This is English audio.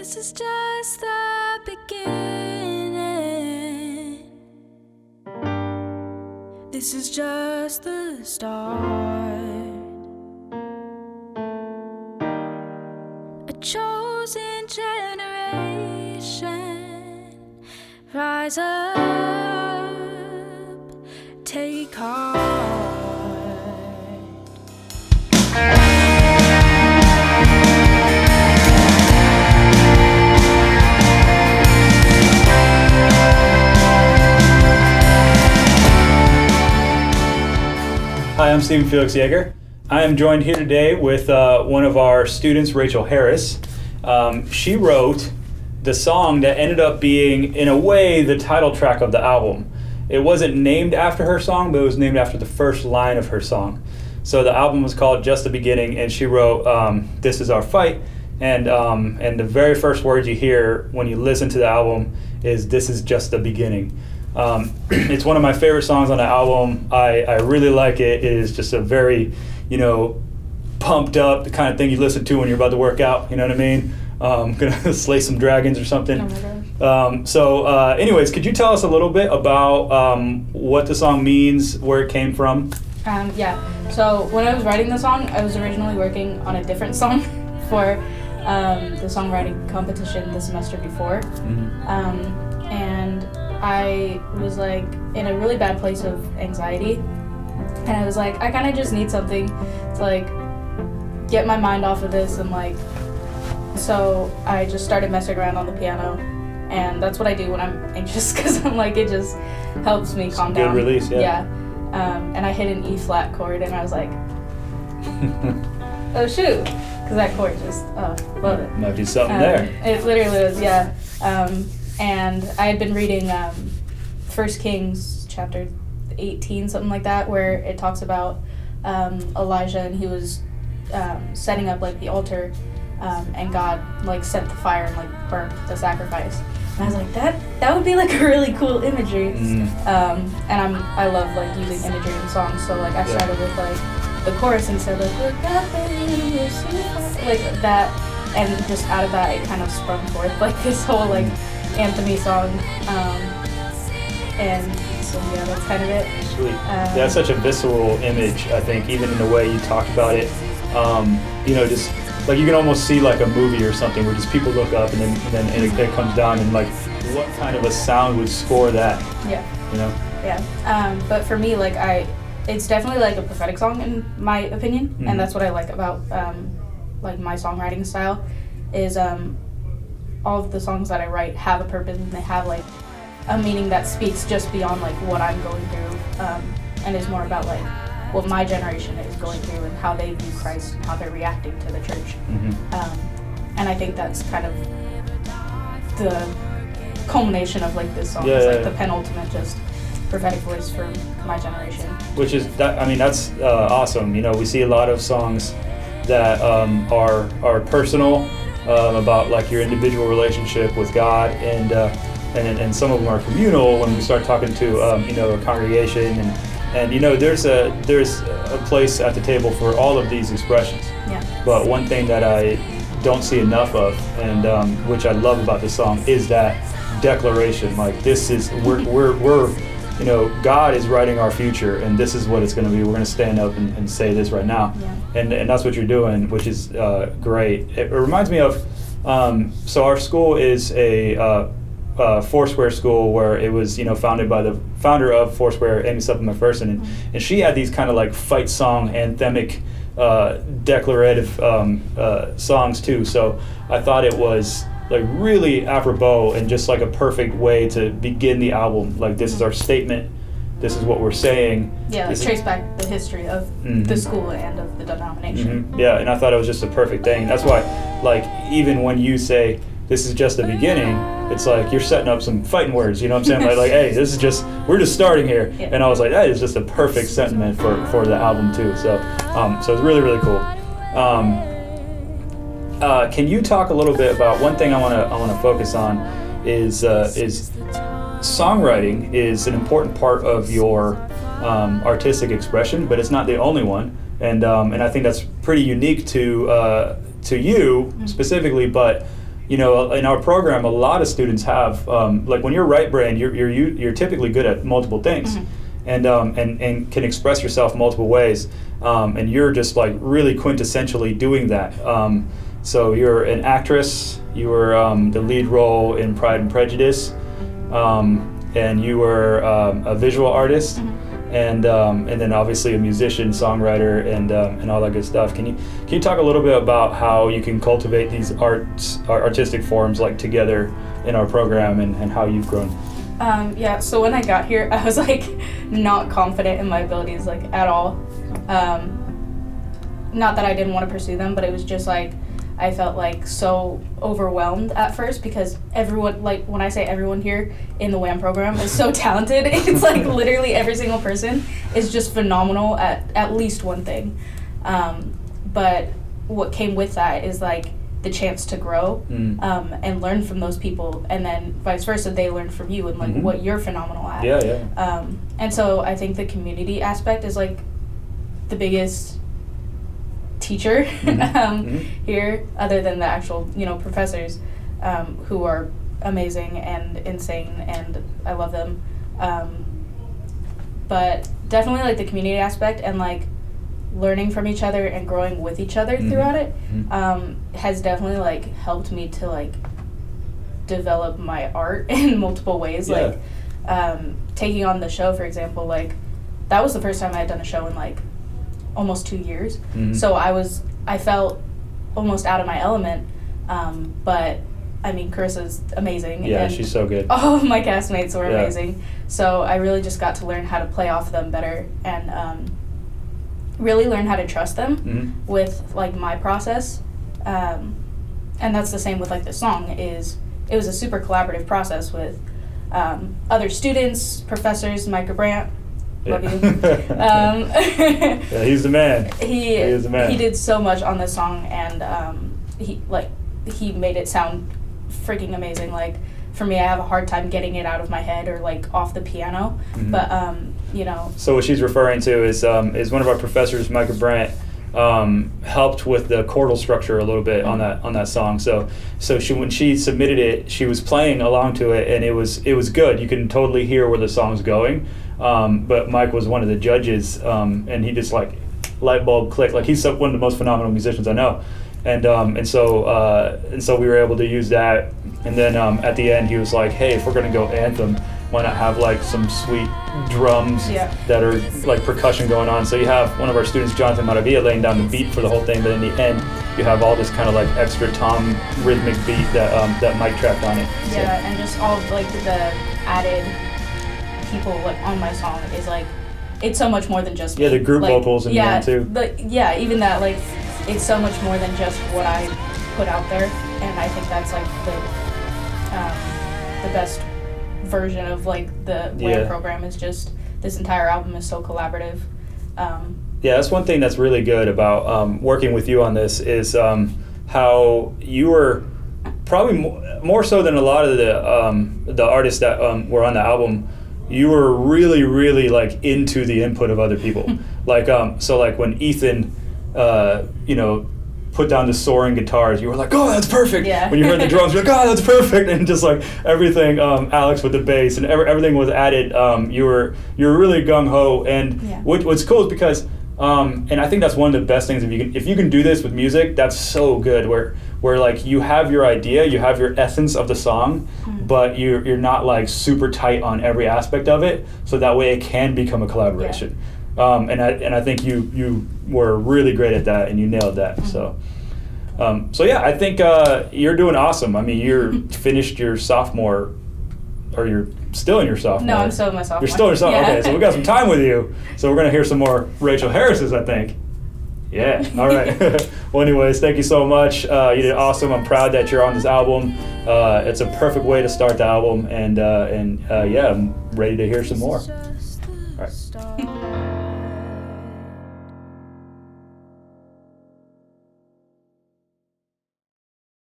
This is just the beginning. This is just the start. A chosen generation. Rise up, take heart. Hi, I'm Stephen Felix-Jager. I am joined here today with one of our students, Rachel Harris. She wrote the song that ended up being, in a way, the title track of the album. It wasn't named after her song, but it was named after the first line of her song. So the album was called Just the Beginning, and she wrote, This Is Our Fight. And the very first words you hear when you listen to the album is, This is just the beginning. It's one of my favorite songs on the album. I really like it. It is just a very, pumped up, the kind of thing you listen to when you're about to work out, you know what I mean? Gonna slay some dragons or something. Oh my gosh. Anyways, could you tell us a little bit about what the song means, where it came from? Yeah, so when I was writing the song, I was originally working on a different song for the songwriting competition the semester before. Mm-hmm. And I was like in a really bad place of anxiety, and I was like, I kind of just need something to like get my mind off of this, and like, so I just started messing around on the piano, and that's what I do when I'm anxious, because I'm like, it just helps me calm down. Good release, yeah. And I hit an E flat chord, and I was like, oh shoot, because that chord just, love it. Might be something there. It literally was, yeah. And I had been reading 1 Kings chapter 18, something like that, where it talks about Elijah, and he was setting up like the altar, and God like set the fire and like burnt the sacrifice. And I was like, that would be like a really cool imagery. Mm. And I love like using imagery in songs, so like I started with like the chorus and said like, look up and you'll see like that, and just out of that it kind of sprung forth like this whole like anthem-y song, and so yeah, that's kind of it. Sweet. That's such a visceral image, I think, even in the way you talked about it. Just like you can almost see like a movie or something where just people look up and then it comes down, and like what kind of a sound would score that? Yeah. Yeah. But for me, like it's definitely like a prophetic song in my opinion, Mm-hmm. and that's what I like about like my songwriting style is all of the songs that I write have a purpose, and they have like a meaning that speaks just beyond like what I'm going through, and is more about like what my generation is going through and how they view Christ and how they're reacting to the church. Mm-hmm. And I think that's kind of the culmination of like this song. Yeah, it's like yeah. the penultimate just prophetic voice for my generation. Which is that. I mean, that's awesome. We see a lot of songs that are personal, about like your individual relationship with God, and some of them are communal when we start talking to a congregation, and there's a place at the table for all of these expressions. Yeah. But one thing that I don't see enough of, and which I love about this song, is that declaration. Like this is we're God is writing our future, and this is what it's going to be. We're going to stand up and say this right now. Yeah. And that's what you're doing, which is great. It reminds me of, so our school is a Foursquare school, where it was founded by the founder of Foursquare, Amy Supplement McPherson, and she had these kind of like fight song, anthemic, declarative songs too. So I thought it was like really apropos and just like a perfect way to begin the album. Like, this is our statement. This is what we're saying. Yeah, like trace back the history of the school and of the denomination. Mm-hmm. Yeah, and I thought it was just a perfect thing. That's why, like, even when you say this is just the beginning, it's like you're setting up some fighting words. You know what I'm saying? like, hey, we're just starting here. Yeah. And I was like, that is just a perfect sentiment for the album too. So it's really, really cool. Can you talk a little bit about one thing I want to focus on is songwriting is an important part of your artistic expression, but it's not the only one. And I think that's pretty unique to you specifically. But you know, in our program, a lot of students have like when you're right brain, you're typically good at multiple things, and can express yourself multiple ways, and you're just like really quintessentially doing that. So you're an actress. You were the lead role in Pride and Prejudice, and you were a visual artist, and then obviously a musician, songwriter, and all that good stuff. Can you talk a little bit about how you can cultivate these artistic forms like together in our program, and how you've grown? Yeah. So when I got here, I was like not confident in my abilities like at all. Not that I didn't want to pursue them, but it was just like I felt like so overwhelmed at first because everyone, like when I say everyone here in the WAM program is so talented, it's like literally every single person is just phenomenal at least one thing. But what came with that is like the chance to grow and learn from those people, and then vice versa, they learn from you and like what you're phenomenal at. Yeah. And so I think the community aspect is like the biggest teacher here, other than the actual, you know, professors who are amazing and insane, and I love them. But definitely like the community aspect and like learning from each other and growing with each other throughout it has definitely like helped me to like develop my art in multiple ways. Like taking on the show, for example, like that was the first time I had done a show in like almost 2 years. So I felt almost out of my element, but I mean, Carissa's amazing. Yeah, and she's so good. all of my castmates were amazing. So I really just got to learn how to play off them better and really learn how to trust them with like my process. And that's the same with like the song. It was a super collaborative process with other students, professors, Micah Brandt. Love you. Yeah, he's the man. He is the man. He did so much on this song, and he made it sound freaking amazing. Like for me, I have a hard time getting it out of my head or like off the piano, but you know. So what she's referring to is one of our professors, Micah Brandt, helped with the chordal structure a little bit on that song. So she, when she submitted it, she was playing along to it, and it was good. You can totally hear where the song's going. But Mike was one of the judges, and he just like light bulb clicked. Like he's one of the most phenomenal musicians I know, and so we were able to use that. And then at the end, he was like, "Hey, if we're gonna go anthem, why not have like some sweet drums that are like percussion going on?" So you have one of our students, Jonathan Maravilla, laying down the beat for the whole thing, but in the end, you have all this kind of like extra tom rhythmic beat that Mike tracked on it. Yeah, and just all like the added people like on my song is like it's so much more than just the group like, vocals in the end too. Even that, like it's so much more than just what I put out there, and I think that's like the best version of like the WAM program is just this entire album is so collaborative. That's one thing that's really good about working with you on this is how you were probably more so than a lot of the artists that were on the album. You were really, really like into the input of other people. Like so like when Ethan put down the soaring guitars, you were like, "Oh, that's perfect." Yeah. When you heard the drums, you're like, "Oh, that's perfect." And just like everything, Alex with the bass and everything was added. You were really gung ho. And what's cool is because and I think that's one of the best things if you can do this with music, that's so good. Where like you have your idea, you have your essence of the song, but you're not like super tight on every aspect of it. So that way it can become a collaboration. And I think you were really great at that, and you nailed that. So I think you're doing awesome. I mean, you're finished your sophomore, or you're still in your sophomore. No, I'm still in my sophomore. You're still in your sophomore. Okay, so we got some time with you. So we're gonna hear some more Rachel Harris's, I think. Yeah. All right. Well, anyways, thank you so much. You did awesome. I'm proud that you're on this album. It's a perfect way to start the album, and I'm ready to hear some more. All right.